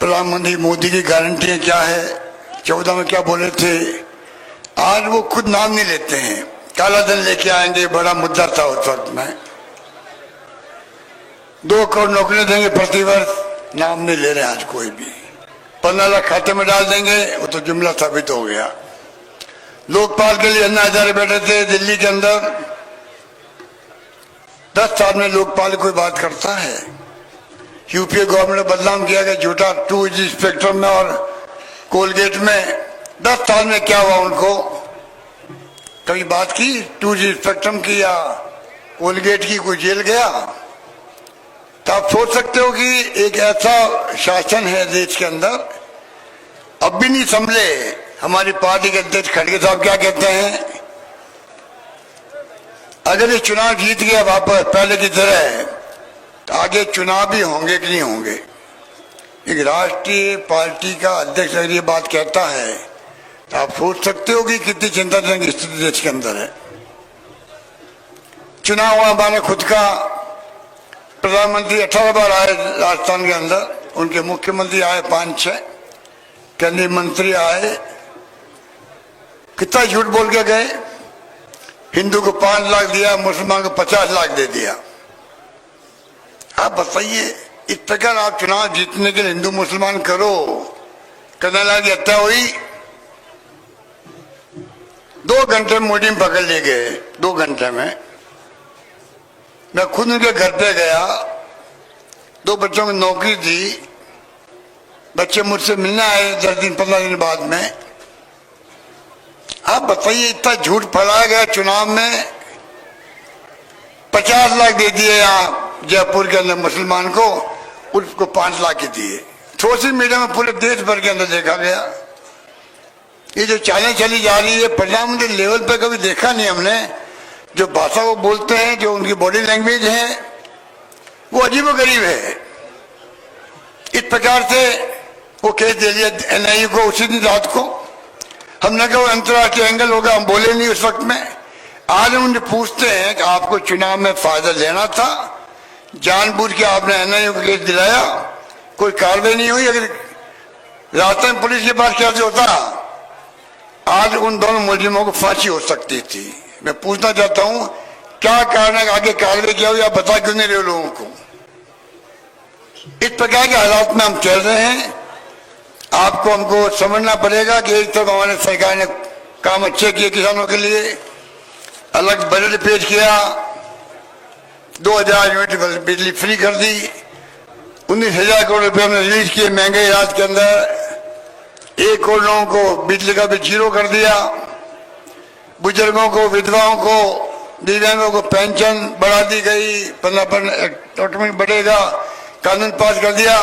प्रधानमंत्री मोदी की गारंटियां क्या है, 14 में क्या बोले थे, आज वो खुद नाम नहीं लेते हैं। काला धन लेके आएंगे, बड़ा मुद्दा था उस वक्त में। 2 करोड़ नौकरी देंगे प्रतिवर्ष, नाम नहीं ले रहे आज कोई भी। 15 लाख खाते में डाल देंगे, वो तो जुमला साबित हो गया। लोकपाल के लिए अन्ना हजारे बैठे थे दिल्ली के अंदर, 10 साल में लोकपाल कोई बात करता है। यूपीए गवर्नमेंट ने बदनाम किया कि झूठा 2G स्पेक्ट्रम में और कोलगेट में। 10 साल में क्या हुआ उनको, कभी बात की 2G स्पेक्ट्रम की या कोलगेट की? कोई जेल गया? तो आप सोच सकते हो कि एक ऐसा शासन है देश के अंदर, अब भी नहीं संभले। हमारी पार्टी के अध्यक्ष खड़गे साहब क्या कहते हैं, अगर ये चुनाव जीत गया वापस पहले की तरह, तो आगे चुनाव भी होंगे कि नहीं होंगे? एक राष्ट्रीय पार्टी का अध्यक्ष अगर ये बात कहता है, तो आप सोच सकते हो कि कितनी चिंताजनक स्थिति देश के अंदर है। चुनाव हुआ हमारे खुद का, प्रधानमंत्री 18 बार आए राजस्थान के अंदर, उनके मुख्यमंत्री आए 5-6, केंद्रीय मंत्री आए, कितना झूठ बोल के गए। हिंदू को 5 लाख दिया, मुसलमान को 50 लाख दे दिया। आप बताइए, इस प्रकार आप चुनाव जीतने के लिए हिंदू मुसलमान करो। कन्हैया की हत्या हुई, 2 घंटे में मोदी में पकड़ लिए गए। 2 घंटे में मैं खुद उनके घर पे गया, 2 बच्चों की नौकरी थी, बच्चे मुझसे मिलने आए 10 दिन 15 दिन बाद में। आप बताइए, इतना झूठ फैलाया गया चुनाव में। 50 लाख दे दिए यहाँ जयपुर के अंदर मुसलमान को, उसको 5 लाख ही दिए। सोशल मीडिया में पूरे देश भर के अंदर देखा गया। ये जो चालें चली जा रही है, प्रधानमंत्री लेवल पे कभी देखा नहीं हमने। जो भाषा वो बोलते हैं, जो उनकी बॉडी लैंग्वेज है, वो अजीबोगरीब है। इस प्रकार से वो केस दे दिया NIA को उसी दिन रात को। हमने कहा वो अंतर्राष्ट्रीय एंगल होगा, हम बोले नहीं उस वक्त में। आज हम उनसे पूछते हैं कि आपको चुनाव में फायदा लेना था, जानबूझ के आपने NIA को केस दिलाया, कोई कार्रवाई नहीं हुई। अगर राजस्थान पुलिस के पास कैसे होता, आज उन दोनों मुलजिमों को फांसी हो सकती थी। मैं पूछना चाहता हूं, क्या कारण है आगे कार्रवाई किया हुई, आप बता क्यों नहीं रहे लोगों को? इस प्रकार के हालात में हम चल रहे हैं। आपको हमको समझना पड़ेगा कि एक तरफ हमारे सरकार ने काम अच्छे किए किसानों के लिए, अलग बजट पेश किया, 2000 यूनिट बिजली फ्री कर दी, 19,000 करोड़ रुपए हमने रिलीज किए महंगाई राज के अंदर, 1 करोड़ लोगों को बिजली का बिल 0 कर दिया, बुजुर्गों को, विधवाओं को, दिव्यांगों को पेंशन बढ़ा दी गई, 15% ऑटोमेटिक बढ़ेगा, कानून पास कर दिया।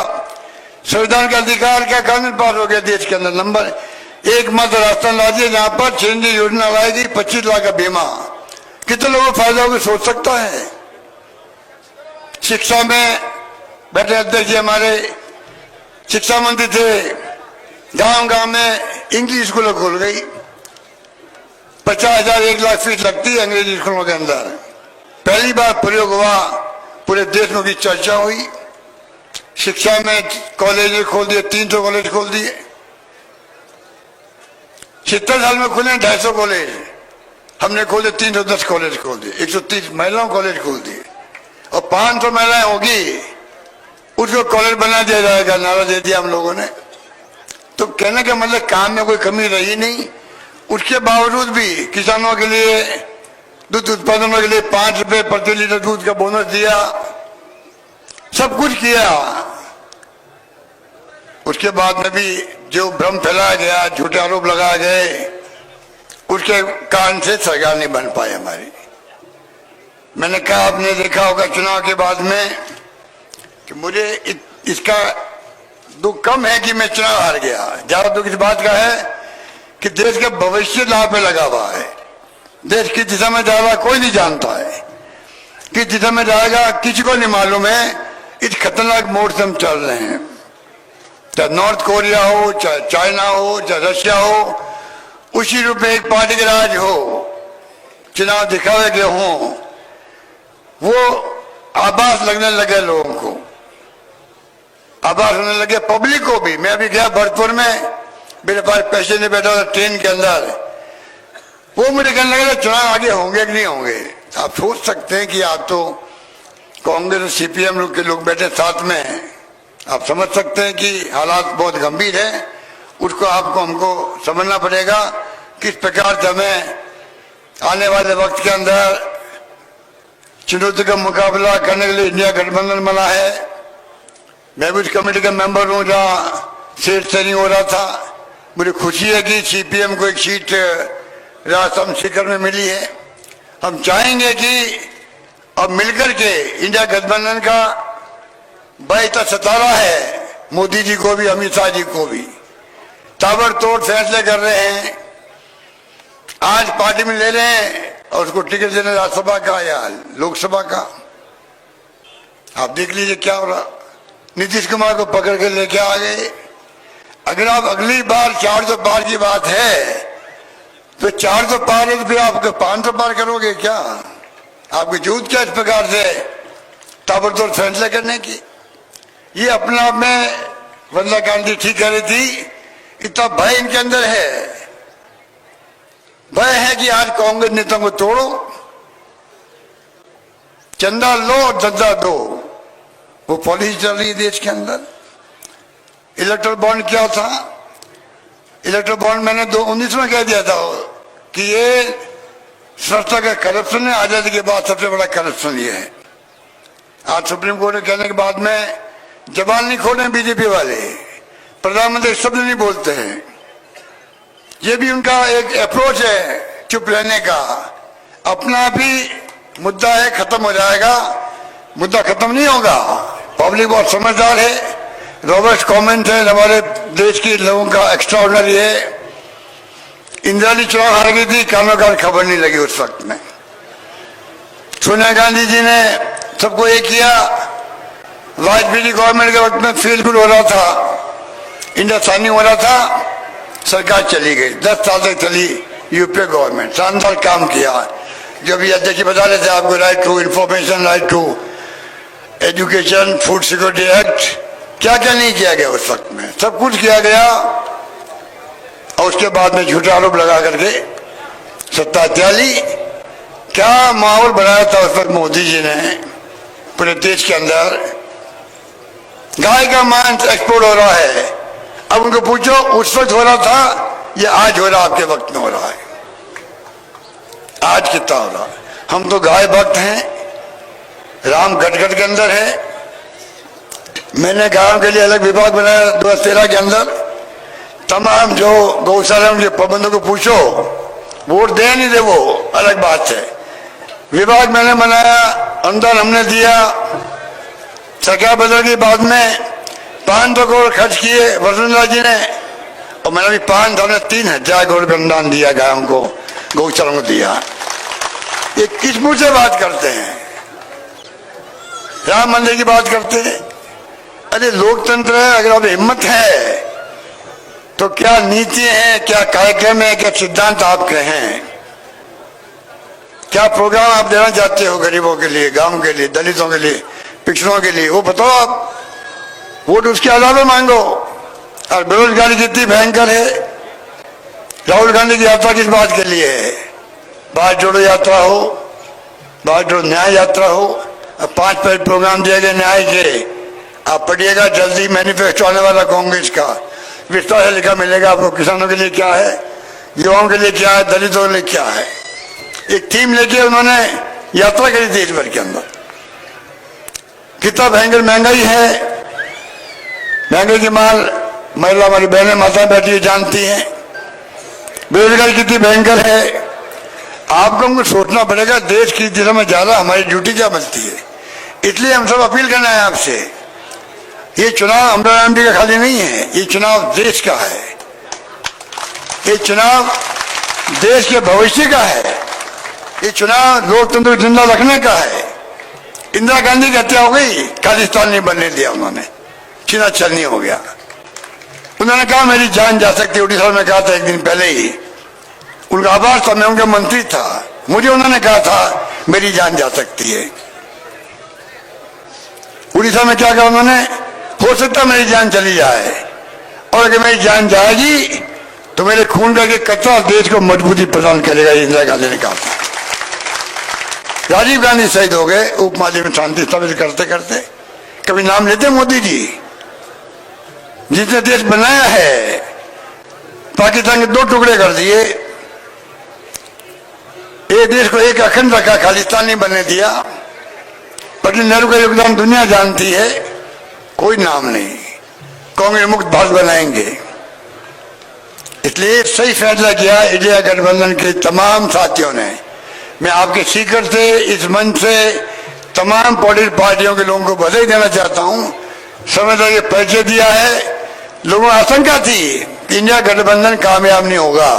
संविधान का अधिकार का कानून पास हो गया देश के अंदर। नंबर 1 मात्र राजस्थान राज्य है जहां पर चिरंजीवी योजना लाएगी, 25 लाख का बीमा। कितने लोगों को फायदा होगा सोच सकता है। शिक्षा में बैठे अध्यक्ष जी हमारे शिक्षा मंत्री थे, गांव गांव में इंग्लिश स्कूल खोल गई, 50,000 1 लाख फीस लगती है अंग्रेजी स्कूलों के अंदर। पहली बार प्रयोग हुआ, पूरे देश में की चर्चा हुई। शिक्षा में कॉलेज खोल दिए, 300 कॉलेज खोल दिए। 70 साल में खुले 250 कॉलेज, हमने खोले 310 कॉलेज खोल दिए, 130 महिलाओं कॉलेज खोल दिए, और 500 महिलाएं होगी उसको कॉलेज बना दिया जाएगा, नारा दे दिया हम लोगों ने। तो कहने का मतलब काम में कोई कमी रही नहीं। उसके बावजूद भी किसानों के लिए, दूध उत्पादनों के लिए 5 रुपए प्रति लीटर दूध का बोनस दिया, सब कुछ किया। उसके बाद में भी जो भ्रम फैलाया गया, झूठे आरोप लगाए गए, उसके कारण से सरकार नहीं बन पाई हमारी। मैंने कहा, आपने देखा होगा चुनाव के बाद में कि मुझे इसका दुख कम है कि मैं चुनाव हार गया। ज्यादा दुख इस बात का है कि देश का भविष्य लाभ पे लगा हुआ है। देश किस दिशा में जा रहा कोई नहीं जानता है, किस दिशा में जाएगा किसी को नहीं मालूम है। इस खतरनाक मोड़ से हम चल रहे हैं। चाहे नॉर्थ कोरिया हो, चाहे चाइना हो, चाहे रशिया हो, उसी रूप में एक पार्टी के राज हो, चुनाव दिखावे के हों, वो आभास लगने लगे लोगों को। आभार होने लगे पब्लिक को भी। मैं अभी गया भरतपुर में, मेरे पास पैसे नहीं बैठा था ट्रेन के अंदर, वो मुझे कहने लगे चुनाव आगे होंगे कि नहीं होंगे। आप सोच सकते हैं कि आप तो कांग्रेस और सीपीएम के लोग बैठे साथ में हैं, आप समझ सकते हैं कि हालात बहुत गंभीर है। उसको आपको हमको समझना पड़ेगा किस प्रकार से हमें आने वाले वक्त के अंदर चुनौती का मुकाबला करने के लिए इंडिया गठबंधन बना है। मैं भी उस कमेटी का मेंबर हूं जहां सीट शेयरिंग हो रहा था। मुझे खुशी है कि सीपीएम को एक सीट राजस्थान सीकर में मिली है। हम चाहेंगे कि अब मिलकर के इंडिया गठबंधन का बड़ा सतारा है, मोदी जी को भी अमित शाह जी को भी ताबड़तोड़ फैसले कर रहे हैं। आज पार्टी में ले रहे हैं और उसको टिकट देने राज्यसभा का या लोकसभा का। आप देख लीजिए क्या हो रहा। नीतीश कुमार को पकड़ के लेके आ गए। अगर आप अगली बार 400 पार की बात है तो 400 पार है तो फिर आप 500 पार करोगे क्या? आपकी जरूरत क्या इस प्रकार से ताबड़तोड़ फैसले करने की? ये अपने आप में वंदना गांधी ठीक कह रही थी, इतना भय इनके अंदर है। भय है कि आज कांग्रेस नेताओं को तोड़ो, चंदा लो दद्दा दो, वो पॉलिसी चल रही है देश के अंदर। इलेक्ट्रल बॉन्ड क्या था? इलेक्ट्रल बॉन्ड मैंने 2019 में कह दिया था कि ये संस्था का करप्शन है, आजादी के बाद सबसे बड़ा करप्शन ये है। आज सुप्रीम कोर्ट ने कहने के बाद में जबान नहीं खोले बीजेपी वाले, प्रधानमंत्री शब्द नहीं बोलते हैं। ये भी उनका एक अप्रोच है चुप रहने का। अपना भी मुद्दा है, खत्म हो जाएगा, मुद्दा खत्म नहीं होगा। पब्लिक बहुत समझदार है, रॉबर्ट कमेंट है हमारे देश के लोगों का एक्स्ट्राऑर्डिनरी है। इंदिरा जी चुनाव हार गई थी, कानों का खबर नहीं लगी उस वक्त में। सोनिया गांधी जी ने सबको ये किया। वाजपेयी गवर्नमेंट के वक्त में फेल गुड हो रहा था, इंडिया साइनिंग हो रहा था, सरकार चली गई। 10 साल तक चली यूपीए गवर्नमेंट, शानदार काम किया। जो भी अध्यक्ष बता रहे थे आपको, right to information, right to education, food security act, क्या क्या नहीं किया गया उस वक्त में, सब कुछ किया गया। और उसके बाद में झूठा आरोप लगा करके सत्ता त्याली। क्या माहौल बनाया था उस वक्त मोदी जी ने पूरे देश के अंदर। गाय का मांस एक्सपोर्ट हो रहा है। अब उनको पूछो उस वक्त हो रहा था या आज हो रहा, आपके वक्त में हो रहा है? आज कितना हो रहा? हम तो गाय भक्त हैं, राम गटगट के अंदर है। मैंने गांव के लिए अलग विभाग बनाया 2013 के अंदर। तमाम जो गौशाला के प्रबंधकों को पूछो, वोट दे नहीं दे वो अलग बात है। विभाग मैंने बनाया, अनुदान हमने दिया। सरकार बदल के बाद में 500 करोड़ खर्च किए वसुंधरा जी ने, और मैंने भी 3,000 करोड़ अनुदान दिया गायों को, गौशाला को दिया। ये किस मुंह से बात करते हैं? राम मंदिर की बात करते हैं। अरे लोकतंत्र है, अगर आप हिम्मत है तो क्या नीति है, क्या कार्यक्रम है, क्या सिद्धांत आपके हैं, क्या प्रोग्राम आप देना चाहते हो गरीबों के लिए, गांव के लिए, दलितों के लिए, पिछड़ों के लिए, वो बताओ आप। वोट उसके आधार पर मांगो। और बेरोजगारी जितनी भयंकर है, राहुल गांधी की यात्रा किस बात के लिए है? भारत जोड़ो यात्रा हो, भारत जोड़ो न्याय यात्रा हो। 5 प्रोग्राम दिए गए न्याय के, आप पढ़िएगा जल्दी मैनिफेस्टो आने वाला कांग्रेस का, विस्तार से लिखा मिलेगा आपको। किसानों के लिए क्या है, युवाओं के लिए क्या है, दलितों के लिए क्या है। एक थीम लेके उन्होंने यात्रा करी देश भर के अंदर। कितना भयंकर महंगाई है, महंगाई की मार महिला हमारी बहनें माता बैठी जानती हैं। बेरोजगारी कितनी भयंकर है। आपको हमको सोचना पड़ेगा देश की दिशा में ज्यादा हमारी ड्यूटी क्या बनती है। इसलिए हम सब अपील करना है आपसे, ये चुनाव अमरा एमडी का खाली नहीं है, ये चुनाव देश का है, ये चुनाव देश के भविष्य का है, ये चुनाव लोकतंत्र को जिंदा रखने का है। इंदिरा गांधी की हत्या हो गई, खालिस्तान नहीं बनने दिया उन्होंने, चीना चलनी हो गया। उन्होंने कहा मेरी जान जा सकती है, उड़ीसा में कहा था एक दिन पहले ही, उनका आभार था, मैं उनका मंत्री था, मुझे उन्होंने कहा था मेरी जान जा सकती है। उड़ीसा में क्या कहा उन्होंने, हो सकता है मेरी जान चली जाए, और अगर मेरी जान जाएगी तो मेरे खून का एक कतरा देश को मजबूती प्रदान करेगा। इंदिरा गांधी ने कहा था। राजीव गांधी शहीद हो गए उपमाली में शांति स्थापित करते करते। कभी नाम लेते मोदी जी, जिसने देश बनाया है, पाकिस्तान के 2 टुकड़े कर दिए, ये देश को एक अखंड रखा, खालिस्तान नहीं बनने दिया। पंडित नेहरू का योगदान दुनिया जानती है, कोई नाम नहीं। कांग्रेस मुक्त भारत बनाएंगे, इसलिए सही फैसला किया इंडिया गठबंधन के तमाम साथियों ने। मैं आपके सीकर से, इस मंच से तमाम पॉलिटिकल पार्टियों के लोगों को बधाई देना चाहता हूं। समझदारी ये परिचय दिया है। लोगों को आशंका थी कि इंडिया गठबंधन कामयाब नहीं होगा,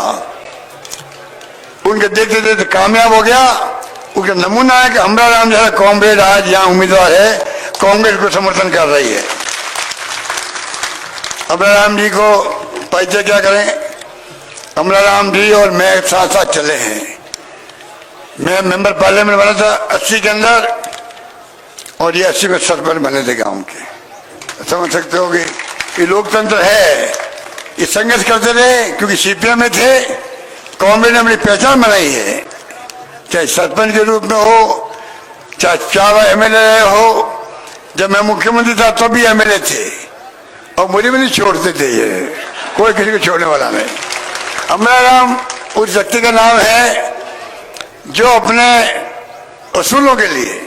उनके देखते देखते कामयाब हो गया। उनका नमूना है कि अमरा राम जैसा कॉमरेड आज यहाँ उम्मीदवार है, कांग्रेस को समर्थन कर रही है। अमरा राम जी को परिचय क्या करें, अमरा राम जी और मैं साथ साथ चले हैं। मैं मेंबर पार्लियामेंट बना था 80 के अंदर, और ये 80 में सरपंच बने थे गांव के। समझ सकते हो कि ये लोकतंत्र है। ये संघर्ष करते रहे क्योंकि सीपीएम में थे, कांग्रेस ने अपनी पहचान बनाई है, चाहे सरपंच के रूप में हो, चाहे 4 एमएलए हो। जब मैं मुख्यमंत्री था तब भी एमएलए थे, और मुझे भी नहीं छोड़ते थे ये, कोई किसी को छोड़ने वाला नहीं। अमरा राम उस व्यक्ति का नाम है जो अपने असूलों के लिए,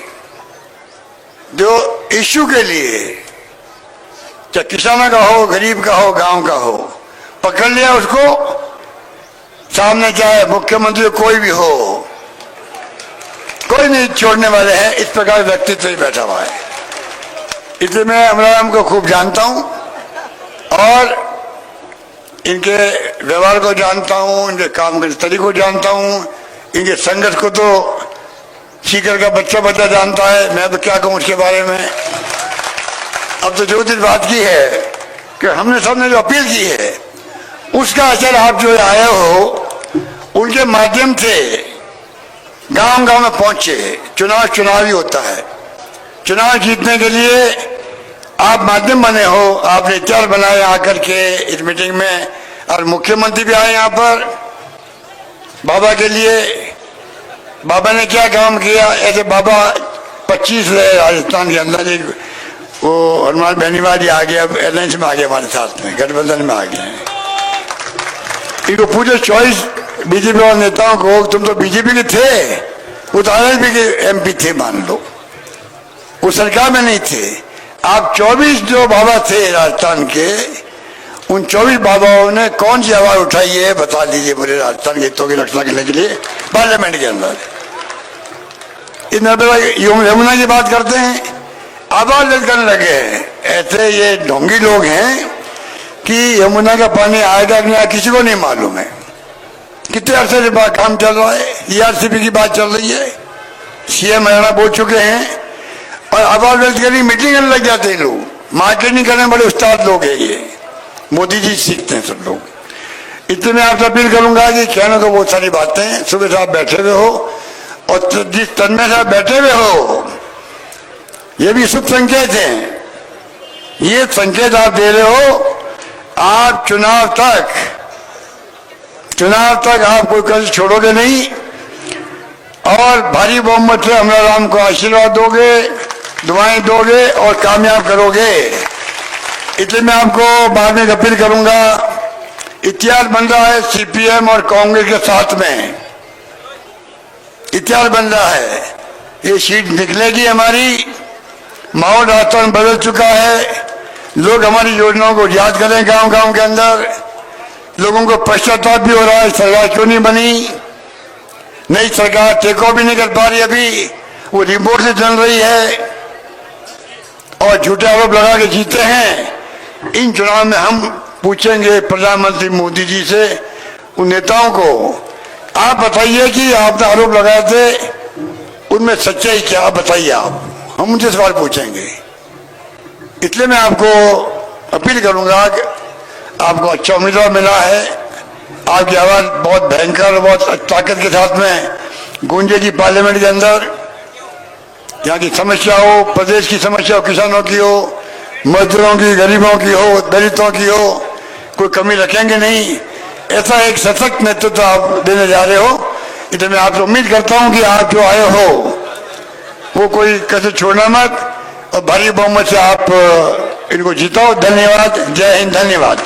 जो इश्यू के लिए, चाहे किसानों का हो, गरीब का हो, गांव का हो, पकड़ लिया उसको सामने, चाहे मुख्यमंत्री कोई भी हो, कोई नहीं छोड़ने वाले हैं। इस प्रकार व्यक्तित्व ही बैठा हुआ है। इसलिए मैं अमरा राम को खूब जानता हूं, और इनके व्यवहार को जानता हूं, इनके काम के तरीके को जानता हूं, इनके संघर्ष को तो सीकर का बच्चा जानता है। मैं तो क्या कहूं उसके बारे में। अब तो जो दिन बात की है कि हमने सबने जो अपील की है, उसका असर आप जो आए हो, उनके माध्यम से गांव गांव में पहुंचे। चुनाव ही होता है। चुनाव जीतने के लिए आप माध्यम बने हो, आपने इतिहास बनाया आकर के इस मीटिंग में, और मुख्यमंत्री भी आए यहाँ पर बाबा के लिए। बाबा ने क्या काम किया, ऐसे बाबा 25 रहे राजस्थान के अंदर। एक वो हनुमान बेनीवाल जी आ गया, एलायंस में आ गया, हमारे साथ में गठबंधन में आ गए हैं। इनको पूछो 24 बीजेपी वाले नेताओं को, तुम तो बीजेपी के थे, वो तो आरएलपी के एमपी थे, मान लो, वो सरकार में नहीं थे। आप 24 जो बाबा थे राजस्थान के, उन 24 बाबाओं ने कौन सी आवाज उठाई है, बता दीजिए मुझे, राजस्थान के हितों की रक्षा करने के लिए पार्लियामेंट के अंदर। इन यमुना की बात करते हैं, आवाज ललकारने लगे हैं। ऐसे ये ढोंगी लोग हैं कि यमुना का पानी आएगा कि नहीं किसी को नहीं मालूम है। कितने अरसे से काम चल रहा है, ईआरसीपी की बात चल रही है, सीएम हरियाणा बोल चुके हैं, और आवाज ललकारने के लिए मीटिंग करने लग जाते हैं लोग। मार्केटिंग करने बड़े उस्ताद लोग हैं ये, मोदी जी सीखते हैं सब लोग। इसलिए मैं आपसे अपील करूंगा कि कहने को बहुत सारी बातें, सुबह से आप बैठे हुए हो, और जिस तन्मय से आप बैठे हुए हो, ये भी शुभ संकेत है। ये संकेत आप दे रहे हो, आप चुनाव तक आप कोई कष्ट छोड़ोगे नहीं, और भारी बहुमत से अमरा राम को आशीर्वाद दोगे, दुआएं दोगे, और कामयाब करोगे। इसलिए मैं आपको बाद में अपील करूंगा, इतिहास बन रहा है सीपीएम और कांग्रेस के साथ में, इतिहास बन रहा है। ये सीट निकलेगी हमारी, माहौल राजस्थान बदल चुका है। लोग हमारी योजनाओं को याद करें, गांव गांव के अंदर लोगों को पश्चाताप भी हो रहा है, सरकार क्यों नहीं बनी, नई सरकार टेक ओवर भी नहीं कर पा रही, अभी वो रिमोट से चल रही है, और झूठे आरोप लगा के जीते हैं। इन चुनाव में हम पूछेंगे प्रधानमंत्री मोदी जी से, उन नेताओं को, आप बताइए कि आपने आरोप लगाए थे, उनमें सच्चाई क्या, बताइए आप, हम उनसे सवाल पूछेंगे। इसलिए मैं आपको अपील करूंगा कि आपको अच्छा उम्मीदवार मिला है, आपकी आवाज बहुत भयंकर, बहुत ताकत के साथ में गूंजेगी पार्लियामेंट के अंदर। यहाँ की समस्या हो, प्रदेश की समस्या हो, किसानों की हो, मजदूरों की, गरीबों की हो, दलितों की हो, कोई कमी रखेंगे नहीं। ऐसा एक सशक्त नेतृत्व आप देने जा रहे हो। इसलिए मैं आपसे उम्मीद करता हूं कि आप जो आए हो वो कोई कैसे छोड़ना मत और भारी बहुमत से आप इनको जीताओ। धन्यवाद। जय हिंद। धन्यवाद।